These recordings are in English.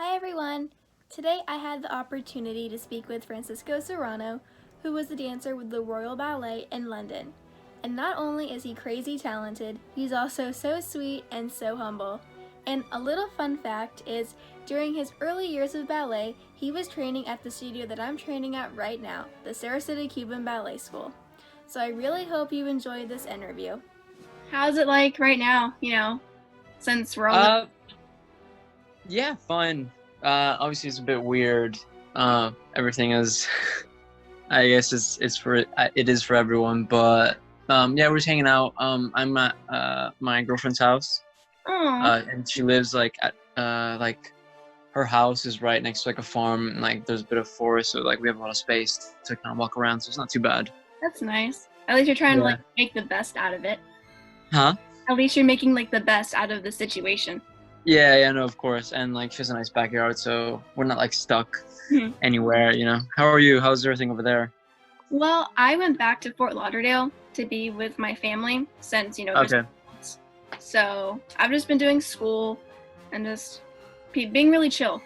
Hi everyone! Today I had the opportunity to speak with Francisco Serrano, who was a dancer with the Royal Ballet in London. And not only is he crazy talented, he's also so sweet and so humble. And a little fun fact is, during his early years of ballet, he was training at the studio that I'm training at right now, the Sarasota Cuban Ballet School. So I really hope you enjoyed this interview. How's it like right now, since we're all Yeah, fine. Obviously it's a bit weird. Everything is, I guess it is for everyone, but yeah, we're just hanging out. I'm at my girlfriend's house, and she lives like her house is right next to like a farm, and like there's a bit of forest, so like we have a lot of space to kind of walk around, so it's not too bad. That's nice. At least you're trying to Yeah. make the best out of it. Huh? At least you're making the best out of the situation. Yeah, no, of course. And like she has a nice backyard, so we're not like stuck Mhm. anywhere, you know. How are you? How's everything over there? Well, I went back to Fort Lauderdale to be with my family since, Okay. Christmas. So I've just been doing school and just being really chill.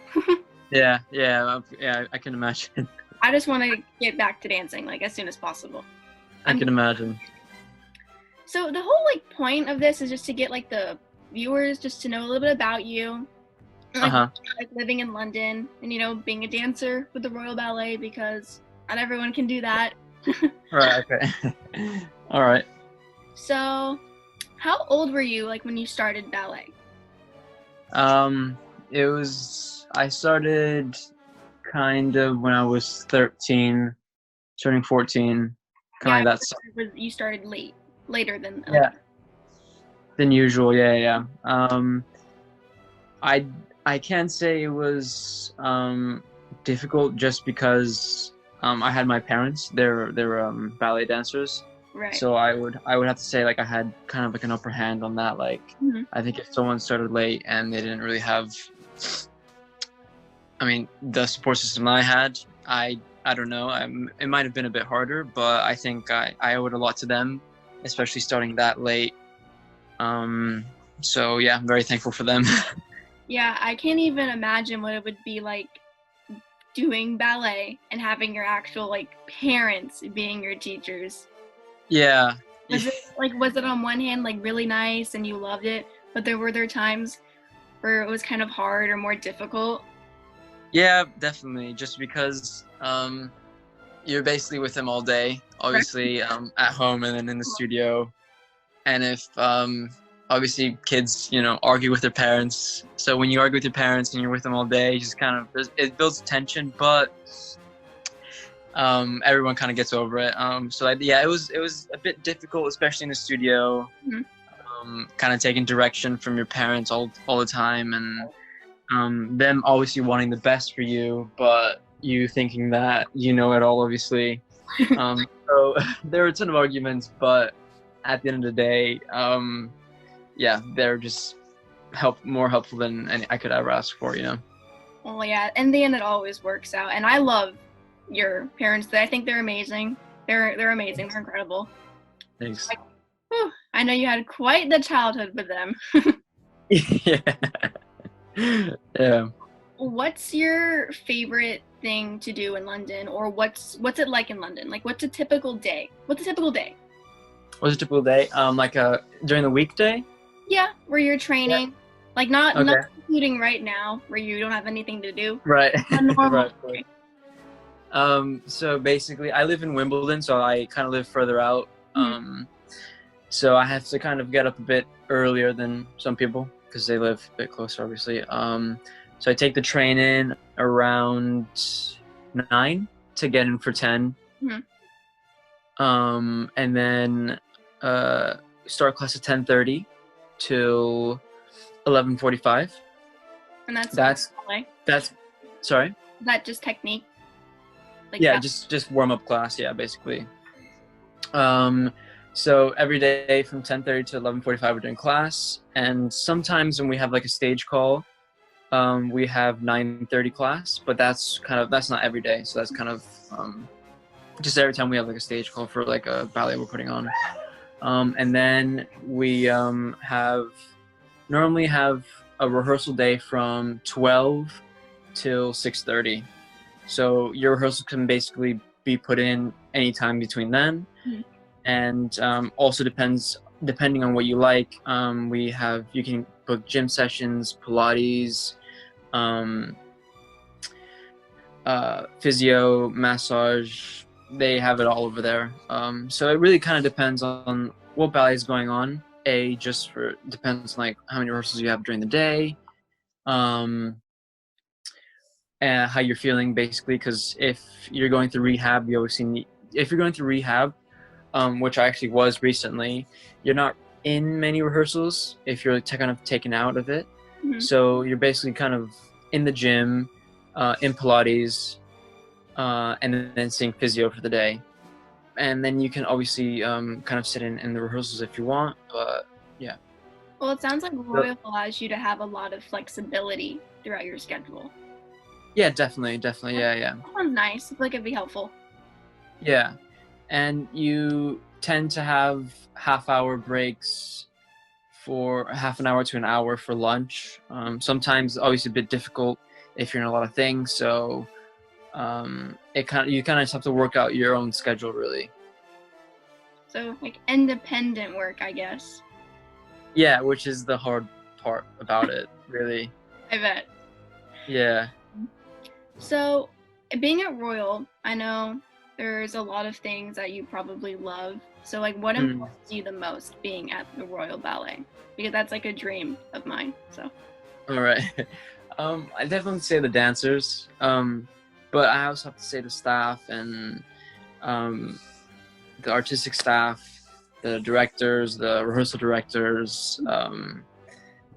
Yeah, I can imagine. I just want to get back to dancing as soon as possible. I can imagine. So the whole point of this is just to get the viewers just to know a little bit about you, and, living in London and being a dancer with the Royal Ballet, because not everyone can do that. Right, okay. All right. So, how old were you when you started ballet? I started kind of when I was 13, turning 14, kind of that's You started later than than usual. Yeah. I can't say it was difficult just because I had my parents. They're ballet dancers. Right. So I would have to say I had kind of an upper hand on that. I think if someone started late and they didn't really have, the support system I had, I don't know. It might have been a bit harder, but I think I owe it a lot to them, especially starting that late. So yeah, I'm very thankful for them. Yeah, I can't even imagine what it would be like doing ballet and having your actual parents being your teachers. Yeah. Was it on one hand really nice and you loved it, but were there times where it was kind of hard or more difficult? Yeah, definitely. Just because you're basically with them all day, obviously at home and then in the studio. And if obviously kids, argue with their parents. So when you argue with your parents and you're with them all day, just kind of it builds tension, but everyone kind of gets over it. It was a bit difficult, especially in the studio. Mm-hmm. Kind of taking direction from your parents all the time, and them obviously wanting the best for you, but you thinking that you know it all, obviously. So there were a ton of arguments, but at the end of the day, they're just more helpful than I could ever ask for, Well, yeah, in the end, it always works out, and I love your parents. I think they're amazing. They're amazing. They're incredible. Thanks. I know you had quite the childhood with them. Yeah. What's your favorite thing to do in London, or what's it like in London? What's a typical day? What's a typical day? What's a typical day? During the weekday? Yeah, where you're training. Yeah. Not including right now, where you don't have anything to do. Right. A normal Right. So basically, I live in Wimbledon, so I kind of live further out. So I have to kind of get up a bit earlier than some people because they live a bit closer, obviously. So I take the train in around 9 to get in for 10. And then start class at 10:30 till 11:45. And that's sorry. Is that just technique? Just warm up class. Yeah, basically. So every day from 10:30 to 11:45 we're doing class, and sometimes when we have a stage call, we have 9:30 class, but that's not every day. So that's kind of just every time we have a stage call for a ballet we're putting on. And then we normally have a rehearsal day from 12 till 6:30. So your rehearsal can basically be put in anytime between then. Mhm. And also depending on what you like. You can book gym sessions, Pilates, um, physio, massage. They have it all over there. So it really kind of depends on what ballet is going on. Depends on like how many rehearsals you have during the day, and how you're feeling basically. Because if you're going through rehab, if you're going through rehab, which I actually was recently, you're not in many rehearsals if you're kind of taken out of it. Mhm. So you're basically kind of in the gym, in Pilates, and then seeing physio for the day. And then you can obviously kind of sit in the rehearsals if you want, but yeah. Well, it sounds like Royal allows you to have a lot of flexibility throughout your schedule. Yeah, definitely, yeah. That sounds nice. I feel like it'd be helpful. Yeah, and you tend to have half-hour breaks for half an hour to an hour for lunch. Sometimes, obviously, a bit difficult if you're in a lot of things. So you kind of just have to work out your own schedule, really. So, like, independent work, I guess. Yeah, which is the hard part about it, really. I bet. Yeah. So, being at Royal, I know there's a lot of things that you probably love. So, like, what impresses you the most being at the Royal Ballet? Because that's like a dream of mine. So, All right. I definitely say the dancers, but I also have to say the staff and the artistic staff, the directors, the rehearsal directors.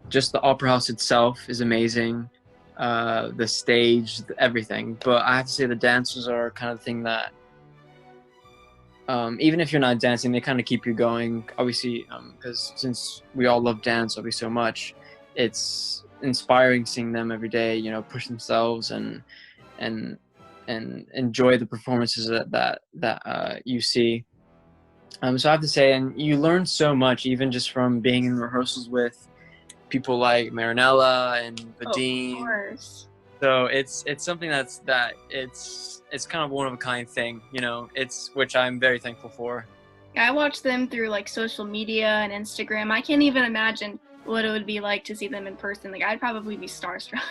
Just the opera house itself is amazing. The stage, everything. But I have to say the dancers are kind of the thing that, even if you're not dancing, they kind of keep you going. Obviously, because since we all love dance, obviously so much, it's inspiring seeing them every day. Push themselves and enjoy the performances that you see. So I have to say, and you learn so much even just from being in rehearsals with people like Marinella and Vadine. of course. So it's something it's kind of one of a kind thing, which I'm very thankful for. Yeah, I watch them through like social media and Instagram. I can't even imagine what it would be like to see them in person. Like, I'd probably be starstruck.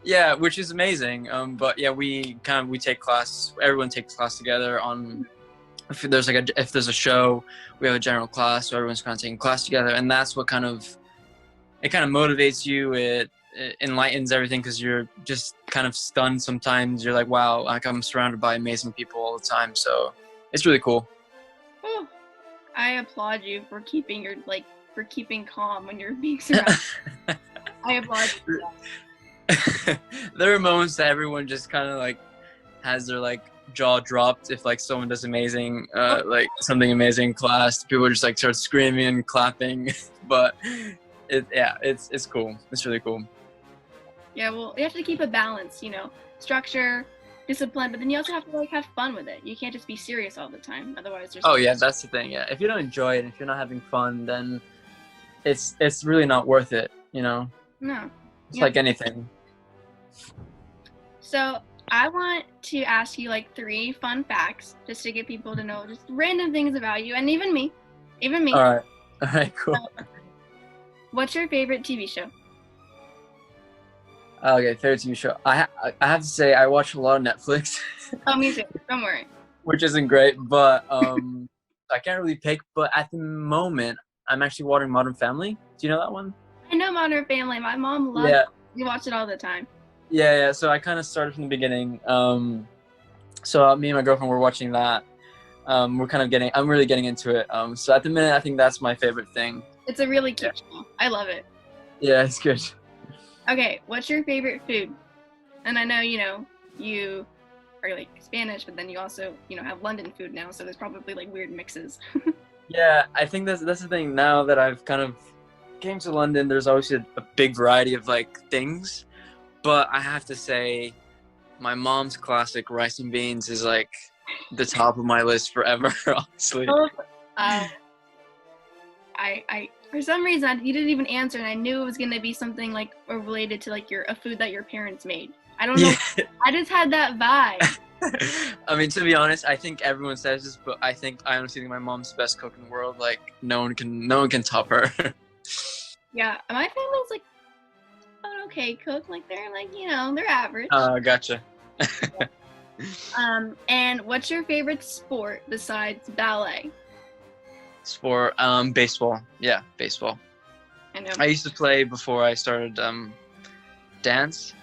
Yeah, which is amazing. But yeah, we take class. Everyone takes class together on. If there's a show, we have a general class, so everyone's kind of taking class together, and that's what kind of motivates you. It enlightens everything because you're just kind of stunned sometimes. You're like, wow, like I'm surrounded by amazing people all the time, so it's really cool. Oh, I applaud you for keeping calm when you're being surrounded. I applaud you for that. There are moments that everyone just kind of like has their like jaw dropped if like someone does amazing, like something amazing in class. People just like start screaming and clapping, but it's cool. It's really cool. Yeah, well, you have to keep a balance, structure, discipline, but then you also have to like have fun with it. You can't just be serious all the time. Otherwise, there's. Oh yeah, that's the thing. Yeah, if you don't enjoy it, if you're not having fun, then it's really not worth it. No. It's like anything. So I want to ask you like 3 fun facts just to get people to know just random things about you and even me. All right, cool. So, what's your favorite TV show? Okay, favorite TV show. I have to say I watch a lot of Netflix. Oh, me too. Don't worry. Which isn't great, but I can't really pick. But at the moment, I'm actually watching Modern Family. Do you know that one? I know Modern Family. My mom loves it. We watch it all the time. Yeah. So I kind of started from the beginning. So me and my girlfriend were watching that. I'm really getting into it. So at the minute, I think that's my favorite thing. It's a really cute show. I love it. Yeah, it's good. Okay, what's your favorite food? And I know, you are like Spanish, but then you also, have London food now, so there's probably like weird mixes. Yeah, I think that's the thing. Now that I've kind of came to London, there's obviously a big variety of like things, but I have to say my mom's classic rice and beans is like the top of my list forever, honestly. I For some reason, you didn't even answer, and I knew it was gonna be something like related to like a food that your parents made. I don't know. Yeah. I just had that vibe. I mean, to be honest, I think everyone says this, but I honestly think my mom's the best cook in the world. Like, no one can top her. Yeah, my family's like an okay cook. Like they're like they're average. Gotcha. And what's your favorite sport besides ballet? Sport, baseball. Yeah, baseball. I know. I used to play before I started dance.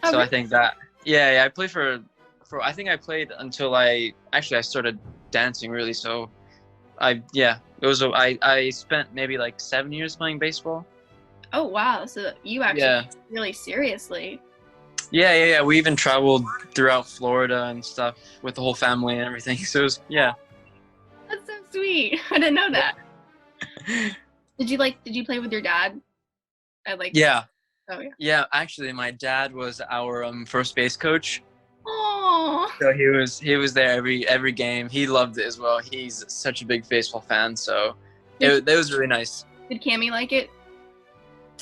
Oh, So really? I think that I played for I think I played until I started dancing really. So I spent maybe like 7 years playing baseball. Oh wow! So you actually really seriously. Yeah. We even traveled throughout Florida and stuff with the whole family and everything. So it was, yeah. That's so sweet. I didn't know that. Did you play with your dad? Yeah. Oh yeah. Yeah, actually my dad was our first base coach. Oh. So he was there every game. He loved it as well. He's such a big baseball fan, so it was really nice. Did Cammy like it?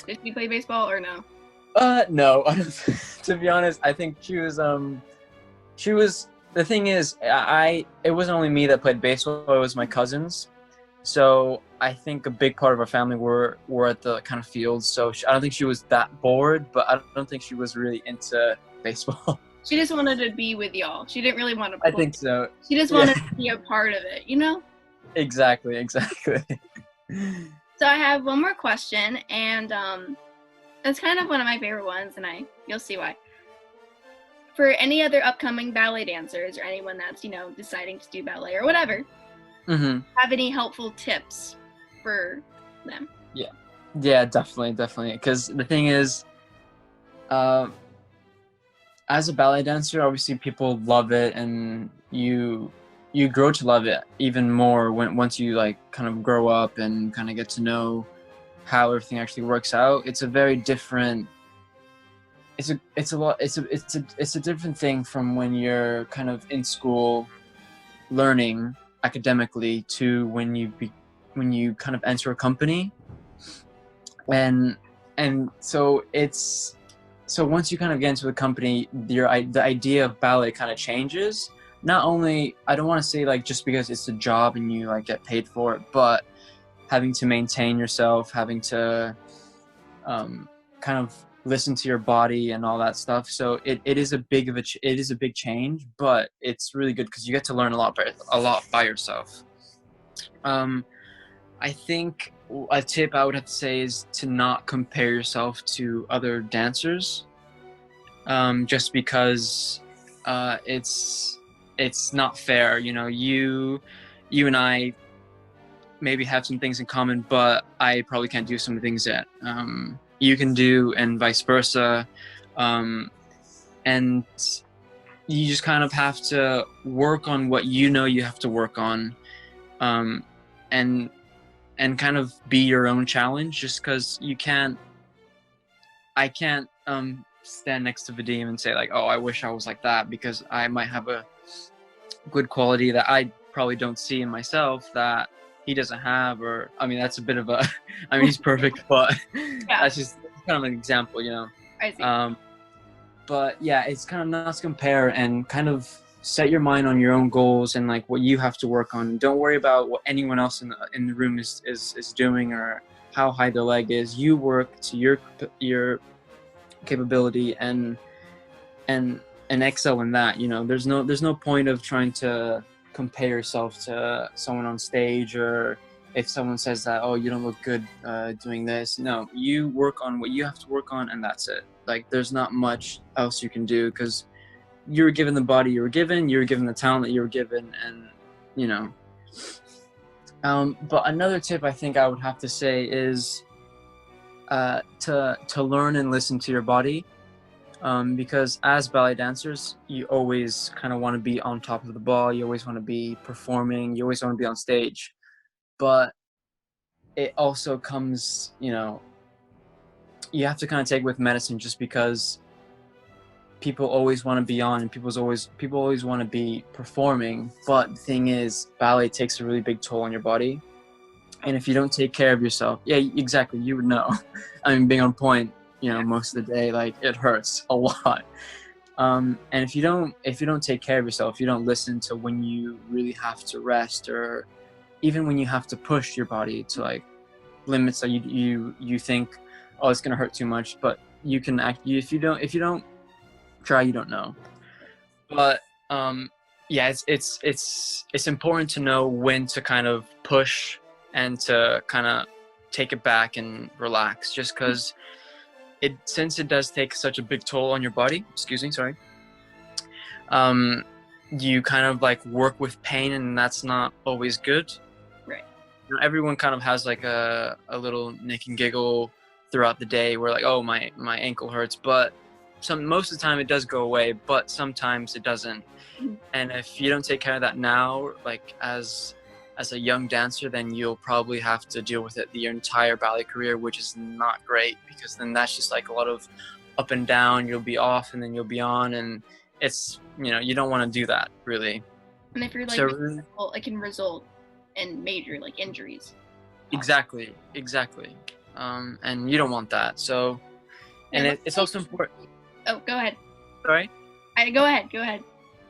Did she play baseball or no? No. To be honest, I think she was the thing is, it wasn't only me that played baseball, it was my cousins. So I think a big part of our family were at the kind of field. So I don't think she was that bored, but I don't think she was really into baseball. She just wanted to be with y'all. She didn't really want to play. I think so. She just wanted to be a part of it, Exactly. So I have one more question, and it's kind of one of my favorite ones, and you'll see why. For any other upcoming ballet dancers or anyone that's deciding to do ballet or whatever, have any helpful tips for them? Yeah, definitely. Because the thing is, as a ballet dancer, obviously people love it, and you grow to love it even more once you like kind of grow up and kind of get to know how everything actually works out. It's a very different. It's a different thing from when you're kind of in school, learning academically, to when you kind of enter a company, and so once you kind of get into the company, the idea of ballet kind of changes. Not only, I don't want to say like just because it's a job and you like get paid for it, but having to maintain yourself, having to kind of listen to your body and all that stuff. So it is a big change, but it's really good because you get to learn a lot by yourself. I think a tip I would have to say is to not compare yourself to other dancers, just because it's not fair. You and I maybe have some things in common, but I probably can't do some things that you can do, and vice versa. And you just kind of have to work on what you have to work on, and kind of be your own challenge, just because I can't stand next to Vadim and say like, oh, I wish I was like that, because I might have a good quality that I probably don't see in myself that he doesn't have. Or I mean, that's a bit of a I mean, he's perfect, but that's just kind of an example, I see. But yeah, it's kind of not to compare, and kind of set your mind on your own goals and like what you have to work on. Don't worry about what anyone else in the room is doing, or how high the leg is. You work to your capability and excel in that. There's no point of trying to compare yourself to someone on stage, or if someone says that, oh, you don't look good doing this. No, you work on what you have to work on, and that's it. Like, there's not much else you can do, because you were given the body you were given the talent that you were given, and but another tip I think I would have to say is to learn and listen to your body, because as ballet dancers, you always kind of want to be on top of the ball, you always want to be performing, you always want to be on stage. But it also comes, you have to kind of take it with medicine, just because people always want to be on, and people always want to be performing. But the thing is, ballet takes a really big toll on your body, And if you don't take care of yourself, yeah, exactly, you would know. I mean, being on point, most of the day, like, it hurts a lot. And if you don't take care of yourself, you don't listen to when you really have to rest, or even when you have to push your body to like limits that you think, oh, it's gonna hurt too much, but you can if you don't try, you don't know. But yeah, it's important to know when to kind of push and to kind of take it back and relax, just because since it does take such a big toll on your body. Excuse me, sorry. You kind of like work with pain, and that's not always good. Right. Everyone kind of has like a little nick and giggle throughout the day where like, oh, my ankle hurts, but most of the time it does go away, but sometimes it doesn't. And if you don't take care of that now, like as a young dancer, then you'll probably have to deal with it your entire ballet career, which is not great, because then that's just like a lot of up and down. You'll be off and then you'll be on, and it's, you don't want to do that, really. And if you're like, it can result in major like injuries. Exactly. And you don't want that. So, and it's also important. Oh, go ahead. Sorry? Go ahead.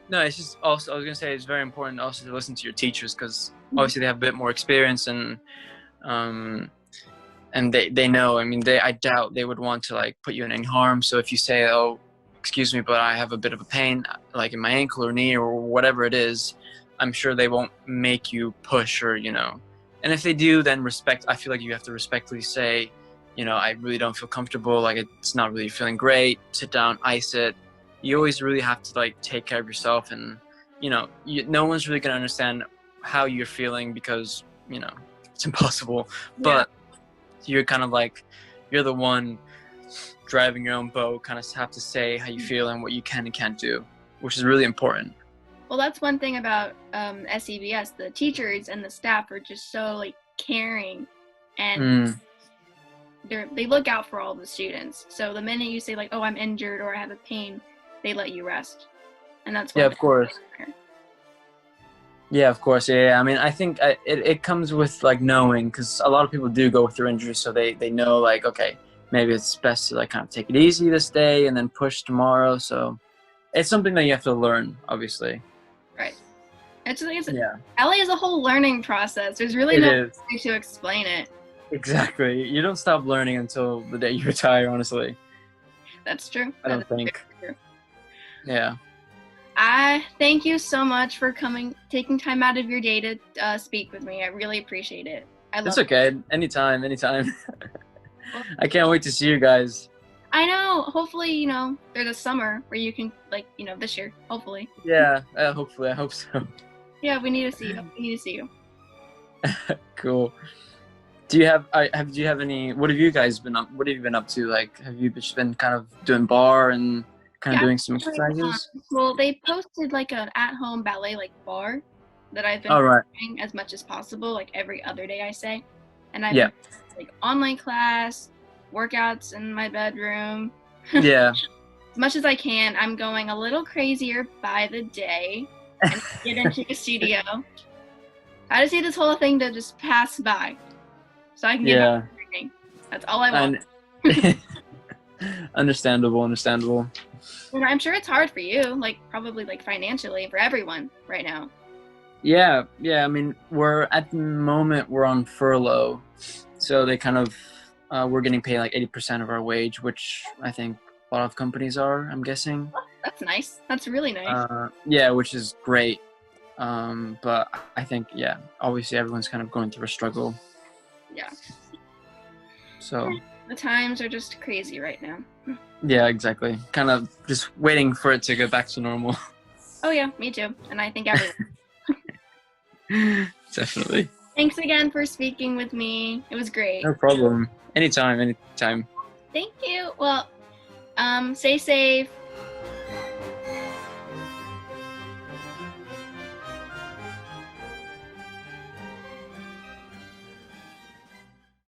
No, it's just also, I was going to say, it's very important also to listen to your teachers, because obviously they have a bit more experience, and they know. I mean, I doubt they would want to like put you in any harm. So if you say, oh, excuse me, but I have a bit of a pain, like in my ankle or knee or whatever it is, I'm sure they won't make you push, or, and if they do, then I feel like you have to respectfully say, I really don't feel comfortable, like it's not really feeling great, sit down, ice it. You always really have to like take care of yourself, and no one's really going to understand how you're feeling, because it's impossible. Yeah. But you're kind of like, you're the one driving your own boat, kind of have to say how you feel and what you can and can't do, which is really important. Well, that's one thing about SEBS. The teachers and the staff are just so like caring, and they look out for all the students. So the minute you say like, oh, I'm injured or I have a pain, they let you rest. And that's of course. Yeah, of course. Yeah. I mean, I think it comes with like knowing, because a lot of people do go through injuries, so they know like, okay, maybe it's best to like kind of take it easy this day and then push tomorrow. So it's something that you have to learn, obviously. Right. Ballet is a whole learning process. There's really no way to explain it. Exactly. You don't stop learning until the day you retire, honestly. That's true. I don't think. Yeah. I thank you so much for taking time out of your day to speak with me. I really appreciate it. It's okay. Anytime. I can't wait to see you guys. I know. Hopefully, there's a summer where you can, like, this year. Hopefully. Yeah. Hopefully. I hope so. Yeah, we need to see you. Cool. Do you have any? What have you guys been up? What have you been up to? Like, have you just been kind of doing bar and kind of doing some exercises? Well, they posted like an at-home ballet like bar that I've been doing as much as possible, like every other day, I say. And I've been like online class, workouts in my bedroom. Yeah. As much as I can. I'm going a little crazier by the day and get into the studio. I just need this whole thing to just pass by, so I can get back to training. That's all I want. Understandable. And I'm sure it's hard for you, like probably like financially, for everyone right now. Yeah. I mean, at the moment we're on furlough, so they kind of we're getting paid like 80% of our wage, which I think a lot of companies are. I'm guessing. Oh, that's nice. That's really nice. Yeah, which is great. But I think obviously everyone's kind of going through a struggle. Yeah. So. The times are just crazy right now. Yeah, exactly. Kind of just waiting for it to go back to normal. Oh yeah, me too. And I think everyone. Definitely. Thanks again for speaking with me. It was great. No problem. Anytime. Thank you. Well, stay safe.